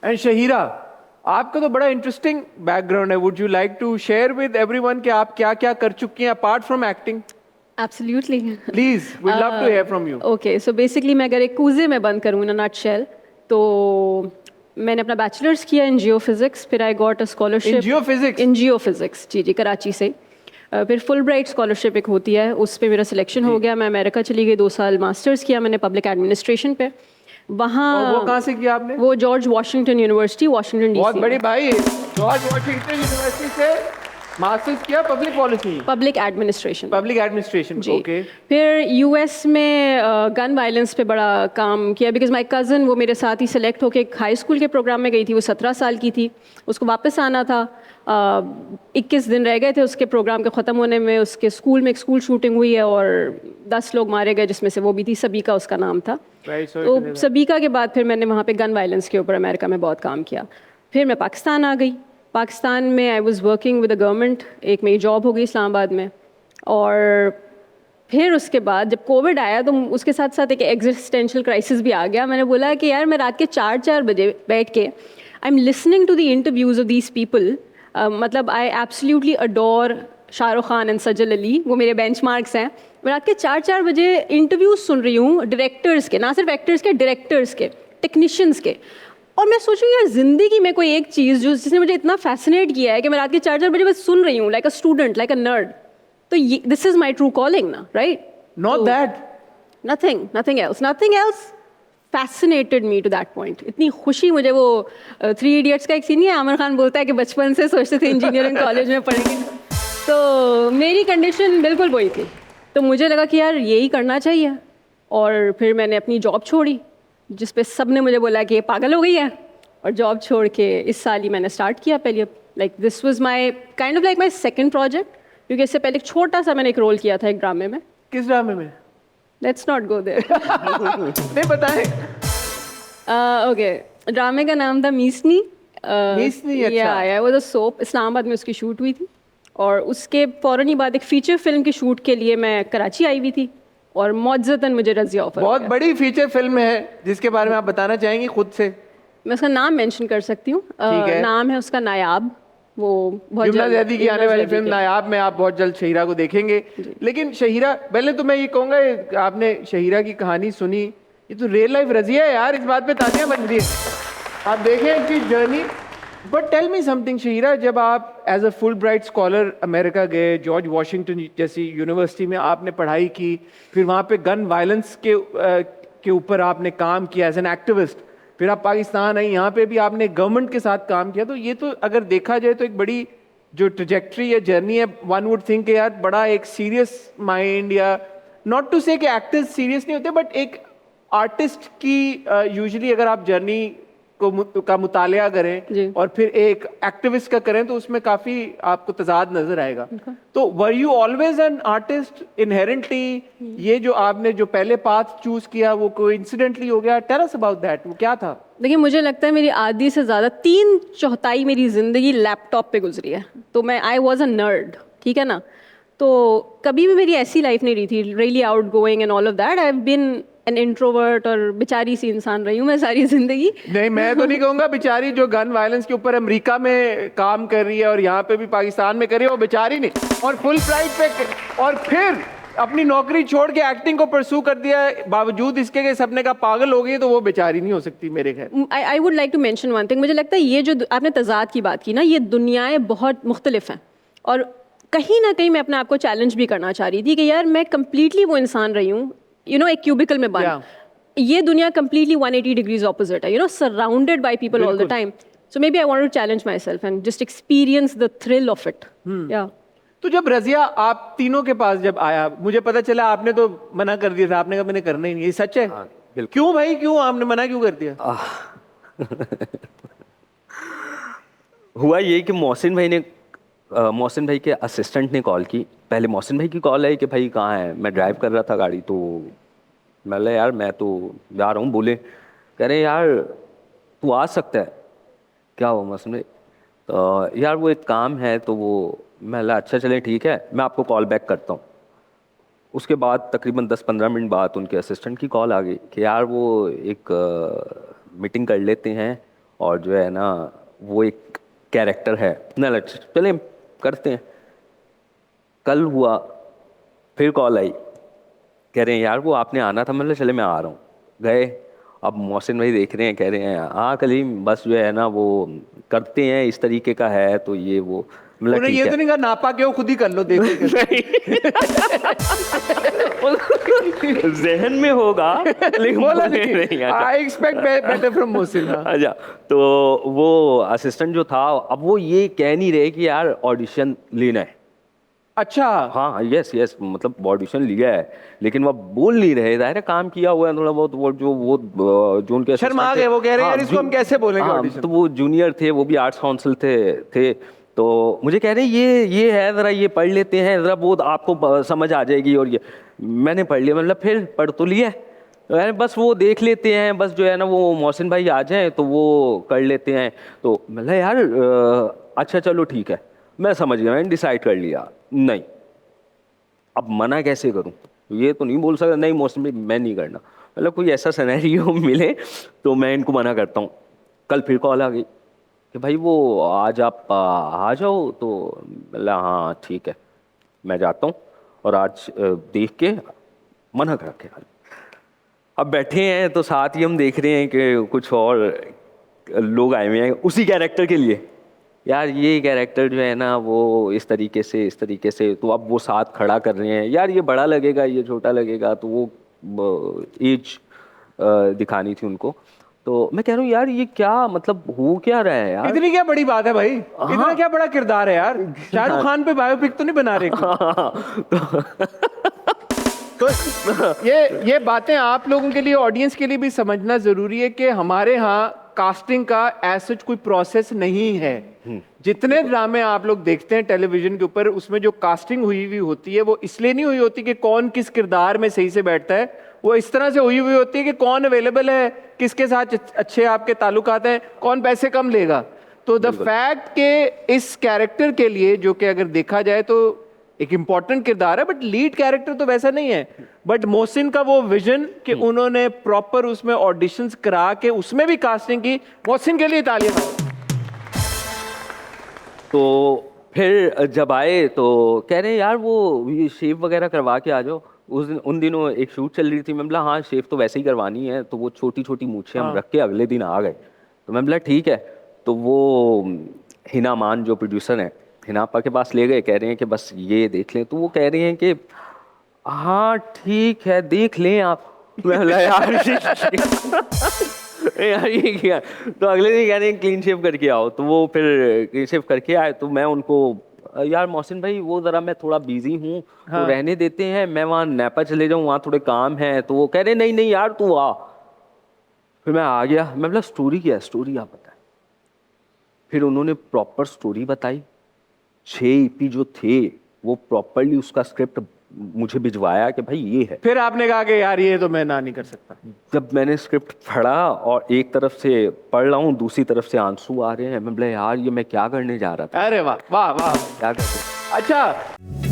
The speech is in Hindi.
एंड शहीरा, आपका तो बड़ा इंटरेस्टिंग बैकग्राउंड है. Would you like to share with everyone कि आप क्या क्या कर चुकी हैं apart from acting? Absolutely. Please, we'd love to hear from you. Okay, so basically मैं अगर एक कूजे में बंद करूँ इन अ नटशेल, तो मैंने अपना बैचलर्स किया इन जियो फिजिक्स, फिर I got a scholarship in geophysics. In geophysics, जी जी, कराची से. फिर फुल ब्राइट स्कॉलरशिप एक होती है, उस पे मेरा सिलेक्शन हो गया. मैं अमेरिका चली गई, 2 साल मास्टर्स किया मैंने पब्लिक एडमिनिस्ट्रेशन पे. वहाँ और वो कहाँ से किया आपने? वो George Washington university, Washington DC. बहुत बड़ी भाई, जॉर्ज वाशिंगटन यूनिवर्सिटी से मास्टर्स किया public policy, public administration. Public administration. Okay. फिर यूएस में गन वायलेंस पे बड़ा काम किया, बिकॉज माय कज़न वो मेरे साथ ही सेलेक्ट होके एक हाई स्कूल के प्रोग्राम में गई थी. वो 17 साल की थी, उसको वापस आना था. 21 दिन रह गए थे उसके प्रोग्राम के ख़त्म होने में. उसके स्कूल में एक स्कूल शूटिंग हुई है और 10 लोग मारे गए, जिसमें से वो भी थी. सबीका उसका नाम था. तो सबीका के बाद फिर मैंने वहाँ पे गन वायलेंस के ऊपर अमेरिका में बहुत काम किया. फिर मैं पाकिस्तान आ गई. पाकिस्तान में I was working with the government, एक मेरी जॉब हो गई इस्लामाबाद में. और फिर उसके बाद जब कोविड आया तो उसके साथ साथ एक एग्जिस्टेंशियल क्राइसिस भी आ गया. मैंने बोला कि यार मैं रात के 4-4 बजे बैठ के I am listening to the interviews of these people. मतलब I absolutely adore Shahrukh Khan and Sajal Ali, वो मेरे बेंचमार्क्स हैं. मैं रात के 4-4 बजे इंटरव्यूज़ सुन रही हूँ डायरेक्टर्स के, ना सिर्फ एक्टर्स के, डायरेक्टर्स के, टेक्नीशियंस के. और मैं सोच रही हूँ यार, ज़िंदगी में कोई एक चीज़ जो जिसने मुझे इतना फैसिनेट किया है कि मैं रात के 4-4 बजे बस सुन रही हूँ, like a student, like a nerd. तो this is my true calling ना, right? Not that, nothing else fascinated me to that point. इतनी खुशी मुझे. वो 3 इडियट्स का एक सीन है, आमिर खान बोलता है कि बचपन से सोचते थे इंजीनियरिंग कॉलेज में पढ़ेंगे. तो मेरी कंडीशन बिल्कुल वही थी. तो मुझे लगा कि यार यही करना चाहिए. और फिर मैंने अपनी जॉब छोड़ी, जिस पे सब ने मुझे बोला कि ये पागल हो गई है. और जॉब छोड़ के इस साल ही मैंने स्टार्ट किया. पहले like this was my kind of like my second project, क्योंकि इससे पहले एक छोटा सा मैंने एक रोल किया था एक ड्रामे में. किस ड्रामे में? Let's not go there. नहीं बताएं. ओके, ड्रामे का नाम था मीसनी. मीसनी, अच्छा. या वो तो सोप, इस्लामाबाद में उसकी शूट हुई थी. और उसके फ़ौरन ही बाद एक फीचर फिल्म की शूट के लिए मैं कराची आई हुई थी. और मौजूदन मुझे रज़िया ऑफर. बहुत बड़ी फीचर फिल्म है जिसके बारे में आप बताना चाहेंगी खुद से? मैं उसका नाम मेंशन कर सकती हूँ. नाम है उसका नायाब. वो बहुत जुमला ज़ैदी की आने वाली फिल्म नायाब में आप बहुत जल्द शहीरा को देखेंगे. लेकिन शहीरा, पहले तो मैं ये कहूँगा, आपने शहीरा की कहानी सुनी, ये तो रियल लाइफ रज़िया है यार. इस बात पे तालियां बन रही है. आप देखें इनकी journey. But tell me something Shahira, जब आप as a Fulbright scholar America गए, जॉर्ज वाशिंगटन जैसी यूनिवर्सिटी में आपने पढ़ाई की, फिर वहाँ पे गन वायलेंस के ऊपर आपने काम किया एज एन एक्टिविस्ट, फिर आप पाकिस्तान आई, यहाँ पे भी आपने गवर्नमेंट के साथ काम किया. तो ये तो अगर देखा जाए तो एक बड़ी जो ट्रजेक्ट्री या जर्नी है. वन वुड थिंक यार बड़ा एक सीरियस माइंड, या नॉट टू से कि एक्टर्स सीरियस नहीं होते, बट एक आर्टिस्ट की यूजुअली अगर आप जर्नी का मुतालिया करें और फिर एक एक्टिविस्ट का करें तो उसमें काफी आपको तजाद नजर आएगा. तो were you always an artist inherently? ये जो आपने जो पहले पाथ चूज किया वो कोइंसिडेंटली हो गया? टेल अस अबाउट दैट, वो क्या था? देखिए, मुझे लगता है मेरी आधी से ज़्यादा 3/4 मेरी ज़िंदगी लैपटॉप पे गुजरी है. तो मैं आई वॉज अ नर्ड, ठीक है ना. तो कभी भी मेरी ऐसी लाइफ नहीं रही थी really outgoing and all of that. I have been an introvert और बेचारी सी इंसान रही हूँ मैं सारी जिंदगी. नहीं, मैं तो नहीं कहूँगा बेचारी. जो गन वायलेंस के ऊपर अमेरिका में काम कर रही है और यहाँ पे भी पाकिस्तान में कर रही है, वो बेचारी नहीं. और फुल प्राइड पे, और फिर अपनी नौकरी छोड़ के एक्टिंग को परसू कर दिया, बावजूद इसके कि सपने का पागल हो गई, तो वो बेचारी नहीं हो सकती मेरे ख्याल. I would like to mention one thing. मुझे लगता है ये जो आपने तजाद की बात की ना, ये दुनियाएं बहुत मुख्तलिफ हैं. और कहीं ना कहीं मैं अपने आप को चैलेंज भी करना चाह रही थी कि यार मैं कंप्लीटली वो इंसान रही हूँ, एक क्यूबिकल में बंद. ये दुनिया कंप्लीटली 180 डिग्रीज ऑपोजिट है, surrounded by people all the time. So maybe I want to challenge myself and just experience the thrill of it. या तो जब रज़िया आप तीनों के पास जब आया, मुझे पता चला आपने तो मना कर दिया था. आपने कहा मैंने करना ही नहीं. ये सच है? क्यों भाई, क्यों आपने मना क्यों कर दिया? हुआ ये कि मोहसिन भाई के असिस्टेंट ने कॉल की. पहले मोहसिन भाई की कॉल आई कि भाई कहाँ है. मैं ड्राइव कर रहा था गाड़ी, तो मैं बोला यार मैं तो जा रहा हूँ. बोले, कह रहे यार तू आ सकता है. क्या हुआ मोहसिन भाई? तो यार वो एक काम है, तो वो मैं बोला अच्छा चले ठीक है, मैं आपको कॉल बैक करता हूँ. उसके बाद तकरीबन 10-15 मिनट बाद उनके असिस्टेंट की कॉल आ गई कि यार वो एक मीटिंग कर लेते हैं और जो है ना वो एक कैरेक्टर है ना, चले करते हैं। कल हुआ, फिर कॉल आई, कह रहे हैं यार वो आपने आना था, मतलब चले मैं आ रहा हूँ। गए, अब मोहसिन भाई देख रहे हैं, कह रहे हैं हाँ कलीम बस जो है ना वो करते हैं इस तरीके का है, तो ये वो मतलब उन्हें ठीक ये है। तो नहीं कहा नापा के वो खुद ही कर लो, देखो जहन में होगा लेकिन बोला बोले नहीं। अच्छा। I expect better from Mohsin. अच्छा, तो वो असिस्टेंट जो था, अब वो ये कह नहीं रहे कि यार ऑडिशन लेना है। अच्छा, हाँ यस यस, मतलब ऑडिशन लिया है, लेकिन वो बोल नहीं रहे, जाहिर है काम किया हुआ है थोड़ा बहुत, जो उनके शर्मा assistant गए थे। वो, कह रहे हैं हाँ, यार इसको हम कैसे बोलेंगे हाँ, ऑडिशन। तो वो जूनियर थे, वो भी आर्ट्स काउंसिल थे। तो मुझे कह रहे हैं ये है, ज़रा ये पढ़ लेते हैं ज़रा, वो आपको समझ आ जाएगी। और ये मैंने पढ़ लिया, मतलब फिर पढ़ तो लिया तो यार बस वो देख लेते हैं, बस जो है ना वो मोहसिन भाई आ जाएं तो वो कर लेते हैं। तो मतलब यार अच्छा चलो ठीक है, मैं समझ गया, मैंने डिसाइड कर लिया। नहीं, अब मना कैसे करूं, ये तो नहीं बोल सकता नहीं मौसम में मैं नहीं करना, मतलब कोई ऐसा सिनेरियो मिले तो मैं इनको मना करता हूँ। कल फिर कॉल आ गई कि भाई वो आज आप आ जाओ, तो बोला हाँ ठीक है मैं जाता हूँ। और आज देख के मना करके अब बैठे हैं, तो साथ ही हम देख रहे हैं कि कुछ और लोग आए हुए हैं उसी कैरेक्टर के लिए। यार ये कैरेक्टर जो है ना वो इस तरीके से, तो अब वो साथ खड़ा कर रहे हैं, यार ये बड़ा लगेगा ये छोटा लगेगा, तो वो एज दिखानी थी उनको। तो मैं कह रहा हूँ यार ये क्या मतलब हो क्या रहा है यार। इतनी क्या बड़ी बात है भाई, इतना क्या बड़ा किरदार है यार, शाहरुख खान पे बायोपिक तो नहीं बना रहे कोई? तो ये बातें आप लोगों के लिए, ऑडियंस के लिए भी समझना जरूरी है कि हमारे यहाँ कास्टिंग का ऐसा कोई प्रोसेस नहीं है। जितने ड्रामे आप लोग देखते हैं टेलीविजन के ऊपर, उसमें जो कास्टिंग हुई हुई होती है वो इसलिए नहीं हुई होती कि कौन किस किरदार में सही से बैठता है, वो इस तरह से हुई हुई होती है कि कौन अवेलेबल है, किसके साथ अच्छे आपके ताल्लुकात हैं, कौन पैसे कम लेगा। तो द फैक्ट के इस कैरेक्टर के लिए, जो कि अगर देखा जाए तो एक इंपॉर्टेंट किरदार है, बट लीड कैरेक्टर तो वैसा नहीं है। बट मोहसिन का वो विजन कि उन्होंने प्रॉपर उसमें ऑडिशंस करा के उसमें भी कास्टिंग की, मोहसिन के लिए तालियां। तो फिर जब आए तो कह रहे हैं यार वो ये शेव वगैरह करवा के आ जाओ। उन दिनों एक शूट चल रही थी, मैं बोला हाँ शेव तो वैसे ही करवानी है, तो वो छोटी छोटी मूछें हम रख के अगले दिन आ गए। तो मैं बोला ठीक है। तो वो हिना मान जो प्रोड्यूसर हैं, हिनापा के पास ले गए, कह रहे हैं कि बस ये देख लें। तो वो कह रहे हैं कि हाँ ठीक है देख लें आप। मैं बोला यार यार ये क्या। तो अगले दिन कह रहे हैं क्लीन शेव करके आओ, तो वो फिर क्लीन शेव करके आए। तो मैं उनको यार मोहसिन भाई वो ज़रा मैं थोड़ा बिजी हूँ, हाँ। तो रहने देते हैं, मैं वहाँ नेपा चले जाऊँ, वहाँ थोड़े काम है। तो वो कह रहे नहीं नहीं यार तू आ। फिर मैं आ गया, मैं बोला स्टोरी क्या है, स्टोरी आप बताएं। फिर उन्होंने प्रॉपर स्टोरी बताई। 6 EP जो थे वो प्रॉपरली उसका स्क्रिप्ट मुझे भिजवाया कि भाई ये है। फिर आपने कहा कि यार ये तो मैं ना नहीं कर सकता। जब मैंने स्क्रिप्ट पढ़ा और एक तरफ से पढ़ रहा हूँ, दूसरी तरफ से आंसू आ रहे हैं, मैं बोला यार ये मैं क्या करने जा रहा था। अरे वाह वाह वाह, क्या करते। अच्छा।